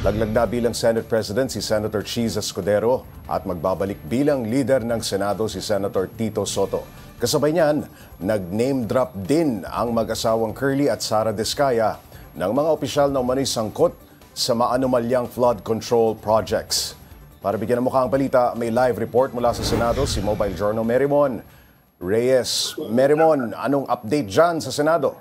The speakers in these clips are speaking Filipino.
Laglag na bilang Senate President si Senator Cheese Escudero at magbabalik bilang leader ng Senado si Senator Tito Soto. Kasabay niyan, nag-name drop din ang mag-asawang Curly at Sara Diskaya ng mga opisyal na umano'y sangkot sa maanumalyang flood control projects. Para bigyan ng mukha ang balita, may live report mula sa Senado si Mobile Journal Merimon Reyes. Merimon, anong update dyan sa Senado?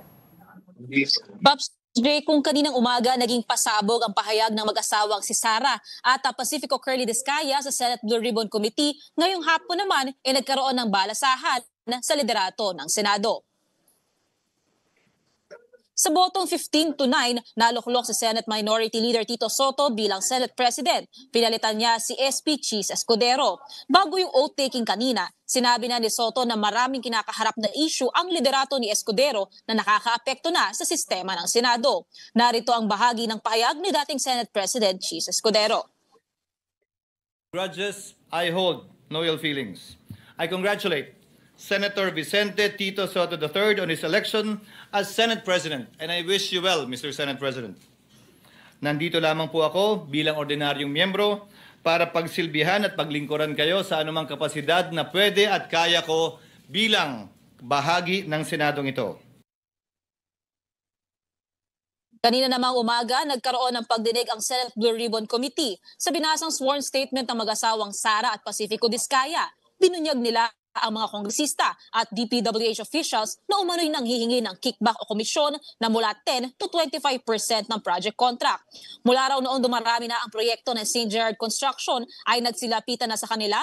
Pops J, kung kaninang umaga naging pasabog ang pahayag ng mag-asawang si Sara at Pacifico Curly Diskaya sa Senate Blue Ribbon Committee, ngayong hapon naman ay nagkaroon ng balasahan sa liderato ng Senado. Sa botong 15-9, naluklok si Senate Minority Leader Tito Soto bilang Senate President. Pinalitan niya si SP Cheese Escudero. Bago yung oath-taking kanina, sinabi na ni Soto na maraming kinakaharap na issue ang liderato ni Escudero na nakakaapekto na sa sistema ng Senado. Narito ang bahagi ng pahayag ni dating Senate President Cheese Escudero. Grudges, I hold no ill feelings. I congratulate Senator Vicente Tito Soto III on his election as Senate President, and I wish you well, Mr. Senate President. Nandito lamang po ako bilang ordinaryong miyembro para pagsilbihan at paglingkuran kayo sa anumang kapasidad na pwede at kaya ko bilang bahagi ng Senadong ito. Kanina namang umaga, nagkaroon ng pagdinig ang Senate Blue Ribbon Committee sa binasang sworn statement ng mag-asawang Sara at Pacifico Diskaya. Binunyag nila ang mga kongresista at DPWH officials na umano'y nanghihingi ng kickback o komisyon na mula 10 to 25% ng project contract. Mula raw noong dumarami na ang proyekto ng St. Gerard Construction ay nagsilapitan na sa kanila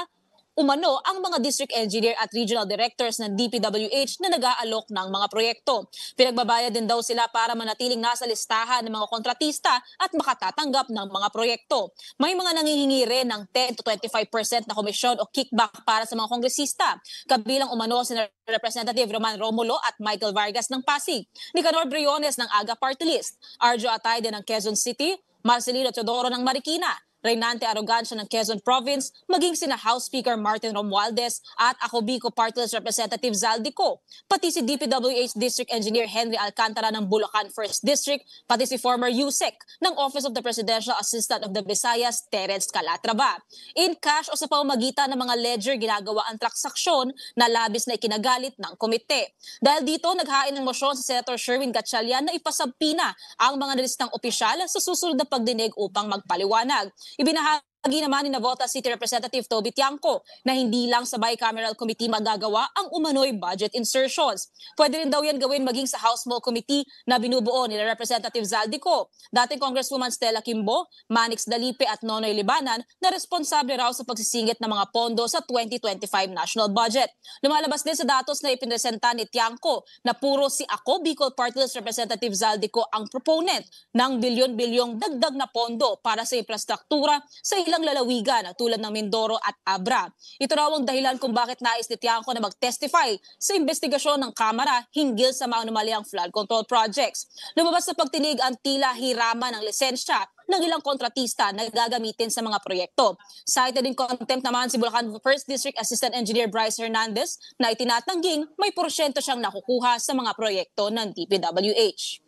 umano ang mga district engineer at regional directors ng DPWH na nag-aalok ng mga proyekto. Pinagbabayad din daw sila para manatiling nasa listahan ng mga kontratista at makatatanggap ng mga proyekto. May mga nangihingi rin ng 10 to 25% na komisyon o kickback para sa mga kongresista. Kabilang umano si Representative Roman Romulo at Michael Vargas ng Pasig, Nicanor Briones ng AGA Party List, Arjo Atayde ng Quezon City, Marcelino Teodoro ng Marikina, Reynante Arrogancia ng Quezon Province, maging sina House Speaker Martin Romualdez at ako Bicol Party List Representative Zaldico, pati si DPWH District Engineer Henry Alcantara ng Bulacan 1st District, pati si former USEC ng Office of the Presidential Assistant of the Visayas, Terence Calatrava. In cash o sa pamamagitan ng mga ledger ginagawa ang transaksyon na labis na ikinagalit ng komite. Dahil dito, naghain ng motion si Senator Sherwin Gatchalian na ipasabpina ang mga nilistang opisyal sa susunod na pagdinig upang magpaliwanag. Ibinahagi naman ni Navotas City Representative Toby Tiangco na hindi lang sa Bicameral Committee magagawa ang umano'y budget insertions. Pwede rin daw yan gawin maging sa House Small Committee na binubuo ni Representative Zaldico, dating Congresswoman Stella Kimbo, Manix Dalipe at Nonoy Libanan na responsable raw sa pagsisingit ng mga pondo sa 2025 national budget. Lumalabas din sa datos na ipinresenta ni Tiangco na puro si ako Bicol Party List Representative Zaldico ang proponent ng bilyon-bilyong dagdag na pondo para sa infrastruktura sa ilang lalawigan tulad ng Mindoro at Abra. Ito raw ang dahilan kung bakit nais ni Tiangco na mag-testify sa investigasyon ng Kamara hinggil sa maanumalyang flood control projects. Lumabas sa pagtinig ang tila hiraman ng lisensya ng ilang kontratista na gagamitin sa mga proyekto. Cited in contempt naman si Bulacan 1st District Assistant Engineer Bryce Hernandez na itinatangging may porsyento siyang nakukuha sa mga proyekto ng DPWH.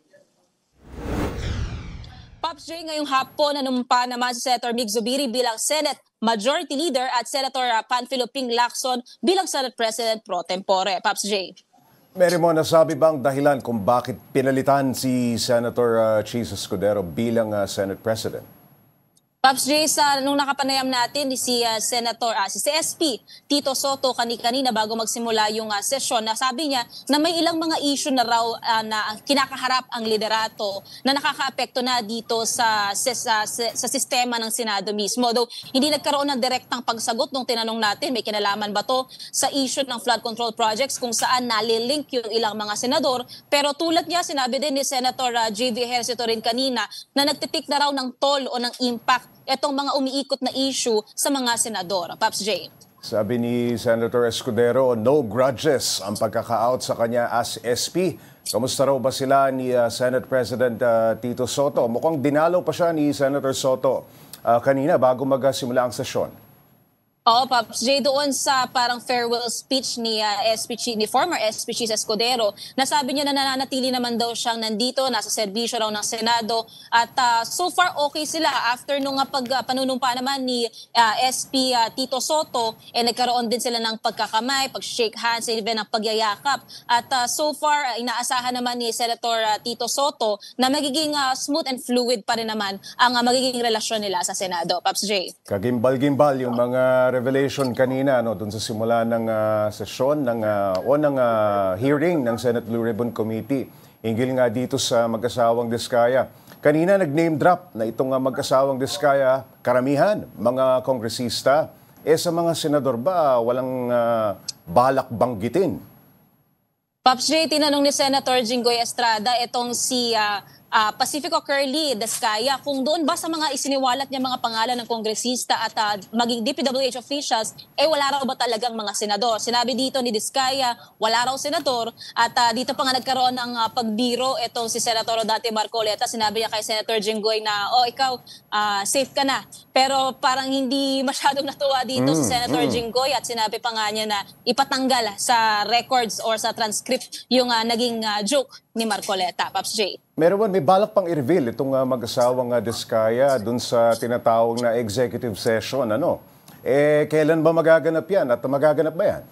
Pops J, ngayong hapon nanumpa naman si Senator Mig Zubiri bilang Senate Majority Leader at Senator Panfilo Ping Lacson bilang Senate President Pro Tempore. Pops J. Merimon, nasabi bang dahilan kung bakit pinalitan si Senator Cheese Escudero bilang Senate President? Pops J, nung nakapanayam natin si si SP Tito Soto kanina bago magsimula yung session, na sabi niya na may ilang mga issue na raw na kinakaharap ang liderato na nakakaapekto na dito sa sistema ng Senado mismo. Though hindi nagkaroon ng direktang pagsagot nung tinanong natin, may kinalaman ba to sa issue ng flood control projects kung saan nalilink yung ilang mga senador. Pero tulad niya, sinabi din ni Senator J.V. Ejercito rin kanina na nagtitik na raw ng toll o ng impact itong mga umiikot na issue sa mga senador. Pops J. Sabi ni Senator Escudero, no grudges ang pagkaka-out sa kanya as SP. Kamusta raw ba sila ni Senate President Tito Soto? Mukhang dinalaw pa siya ni Senator Soto kanina bago magsimula ang sesyon. Oo, Pops J, doon sa parang farewell speech ni ni former SP Cheese Escudero, nasabi niya na nananatili naman daw siyang nandito, nasa serbisyo raw ng Senado at so far okay sila after nung panunumpa naman ni SP Tito Soto, nagkaroon din sila ng pagkakamay, pag-shake hands, even ng pagyayakap. At so far inaasahan naman ni Senator Tito Soto na magiging smooth and fluid pa rin naman ang magiging relasyon nila sa Senado. Pops J. Kagimbal-gimbal yung mga revelation kanina doon sa simula ng sesyon ng hearing ng Senate Blue Ribbon Committee hinggil nga dito sa mag-asawang Diskaya. Kanina nag-name drop na itong mag-asawang Diskaya, karamihan mga kongresista, sa mga senador ba walang balak banggitin? Pops J, tinanong ni Senator Jinggoy Estrada itong si Pacifico Curly Diskaya kung doon ba sa mga isiniwalat niya mga pangalan ng kongresista at maging DPWH officials, wala raw ba talagang mga senador. Sinabi dito ni Diskaya, wala raw senador at dito pa nga nagkaroon ng pagbiro itong si Senator Rodante Marcoleta. Sinabi niya kay Senator Jinggoy na, ikaw, safe ka na. Pero parang hindi masyadong natuwa dito si Senator Jinggoy at sinabi pa nga niya na ipatanggal sa records or sa transcript yung naging joke ni Marcoleta. Pops J. Meron may balak pang i-reveal itong mag-asawang Diskaya dun sa tinatawag na executive session. Kailan ba magaganap yan at magaganap ba yan?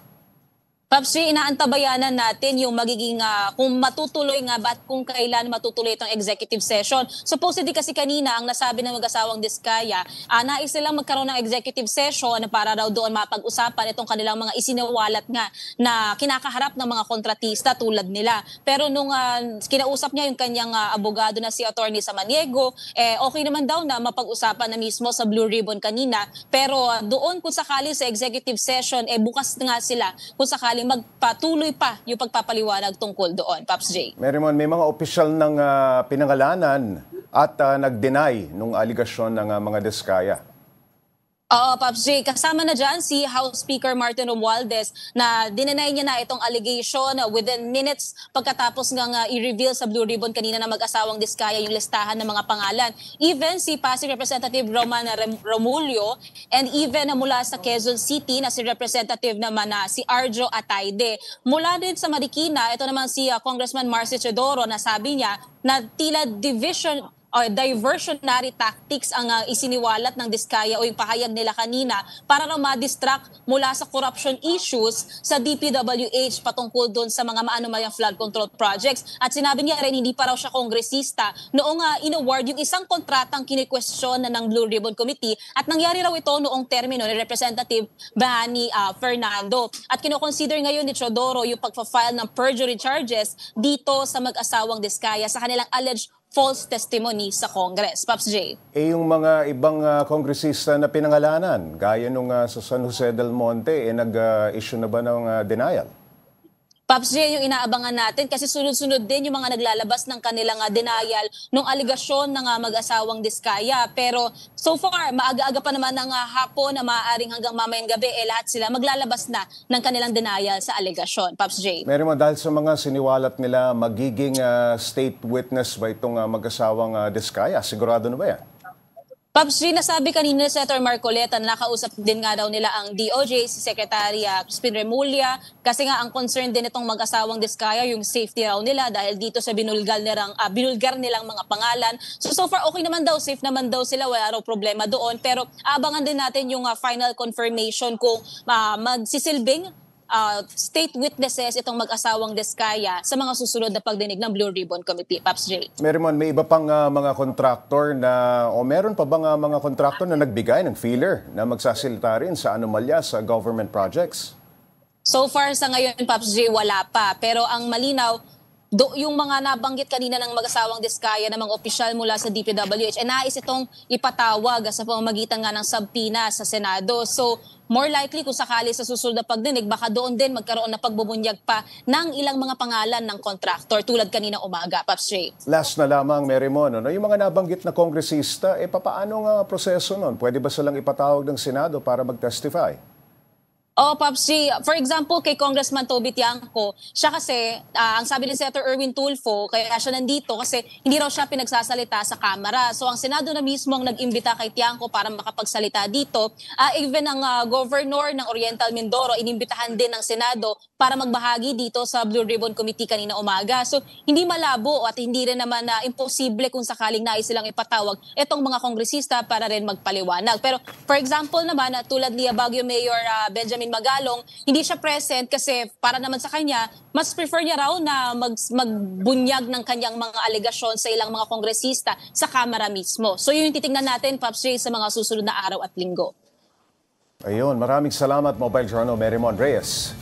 Pops J, inaantabayanan natin yung magiging kung matutuloy nga ba at kung kailan matutuloy itong executive session. Supposedly kasi kanina ang nasabi ng mag-asawang Diskaya, nais nilang magkaroon ng executive session para raw doon mapag-usapan itong kanilang mga isinawalat nga na kinakaharap ng mga kontratista tulad nila. Pero nung kinausap niya yung kanyang abogado na si Attorney Samaniego, okay naman daw na mapag-usapan na mismo sa Blue Ribbon kanina. Pero doon kung sakali sa executive session, bukas nga sila kung sakali magpatuloy pa yung pagpapaliwanag tungkol doon, Pops J. Meron may mga opisyal ng pinangalanan at nag-deny nung aligasyon ng mga Diskaya. Oo, Pops J. Kasama na dyan si House Speaker Martin Romualdez na dinenay niya na itong allegation within minutes pagkatapos nga i-reveal sa Blue Ribbon kanina na mag-asawang Diskaya yung listahan ng mga pangalan. Even si Pasig Representative Roman Romulio and even mula sa Quezon City na si Representative naman na si Arjo Atayde. Mula din sa Marikina, ito naman si Congressman Marcy Teodoro na sabi niya na tila division or diversionary tactics ang isiniwalat ng Diskaya o yung pahayag nila kanina para raw ma-distract mula sa corruption issues sa DPWH patungkol doon sa mga maanumalyang flood control projects. At sinabi niya rin hindi pa raw siya kongresista noong in-award yung isang kontratang kini-question na ng Blue Ribbon Committee at nangyari raw ito noong termino ni Representative Bahani Fernando. At kinoconsider ngayon ni Teodoro yung pagpa-file ng perjury charges dito sa mag-asawang Diskaya sa kanilang alleged false testimony sa Congress. Pops J. Yung mga ibang kongresista na pinangalanan, gaya nung sa San Jose del Monte, nag-issue na ba ng denial? Pops J, yung inaabangan natin kasi sunod-sunod din yung mga naglalabas ng kanilang denial nung aligasyon ng mag-asawang Diskaya. Pero so far, maaga-aga pa naman ng hapon na maaaring hanggang mamayang gabi, lahat sila maglalabas na ng kanilang denial sa aligasyon. Pops J. Meron dahil sa mga siniwalat nila, magiging state witness ba itong mag-asawang Diskaya? Sigurado na ba yan? Pops G, nasabi kanina ni Senator Marcoleta na nakausap din nga daw nila ang DOJ, si Secretary Crispin Remulla, kasi nga ang concern din itong mag-asawang Diskaya, yung safety raw nila dahil dito sa binulgar nilang mga pangalan. So far okay naman daw, safe naman daw sila, wala raw problema doon. Pero abangan din natin yung final confirmation kung magsisilbing state witnesses itong mag-asawang Diskaya sa mga susunod na pagdinig ng Blue Ribbon Committee. Pops J. May iba pang mga kontraktor na, o meron pa bang mga kontraktor na nagbigay ng feeler na magsasilita rin sa anomalya sa government projects? So far sa ngayon, Pops J, wala pa. Pero ang malinaw, yung mga nabanggit kanina ng mag-asawang Diskaya na mga opisyal mula sa DPWH, nais itong ipatawag sa pamamagitan nga ng subpoena sa Senado. So, more likely kung sakali sa susunod na pagdinig, baka doon din magkaroon na pagbubunyag pa ng ilang mga pangalan ng kontraktor tulad kanina umaga, Pops J. Last na lamang, Mary Mon, yung mga nabanggit na kongresista, papaano nga proseso nun? Pwede ba silang ipatawag ng Senado para mag-testify? Oo, Papsi. For example, kay Congressman Toby Tiangco, siya kasi, ang sabi ni Senator Erwin Tulfo, kaya siya nandito kasi hindi raw siya pinagsasalita sa Kamara. So ang Senado na mismo ang nag-imbita kay Tiangco para makapagsalita dito. Even ang Governor ng Oriental Mindoro, inimbitahan din ng Senado para magbahagi dito sa Blue Ribbon Committee kanina umaga. So hindi malabo at hindi rin naman imposible kung sakaling nais silang ipatawag itong mga kongresista para rin magpaliwanag. Pero for example naman, tulad ni Baguio Mayor Benjamin Magalong, hindi siya present kasi para naman sa kanya, mas prefer niya raw na magbunyag ng kanyang mga alegasyon sa ilang mga kongresista sa Kamara mismo. So yun yung titingnan natin, Pops Ray, sa mga susunod na araw at linggo. Ayun, maraming salamat, Mobile Journal Marymon Reyes.